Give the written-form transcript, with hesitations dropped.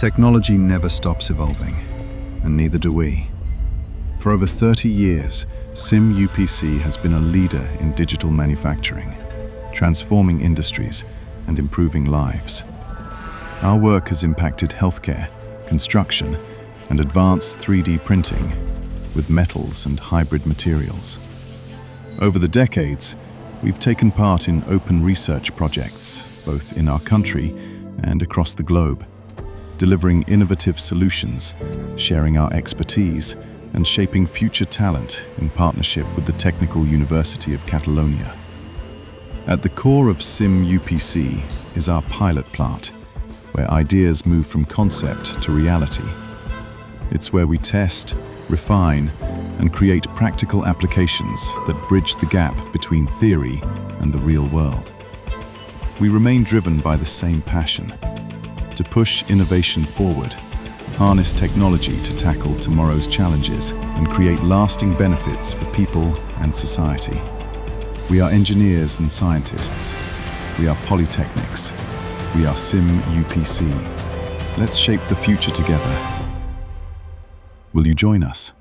Technology never stops evolving, and neither do we. For over 30 years, CIM UPC has been a leader in digital manufacturing, transforming industries and improving lives. Our work has impacted healthcare, construction, and advanced 3D printing with metals and hybrid materials. Over the decades, we've taken part in open research projects, both in our country and across the globe, delivering innovative solutions, sharing our expertise, and shaping future talent in partnership with the Technical University of Catalonia. At the core of CIM UPC is our pilot plant, where ideas move from concept to reality. It's where we test, refine, and create practical applications that bridge the gap between theory and the real world. We remain driven by the same passion: to push innovation forward, harness technology to tackle tomorrow's challenges, and create lasting benefits for people and society. We are engineers and scientists. We are polytechnics. We are CIM UPC. Let's shape the future together. Will you join us?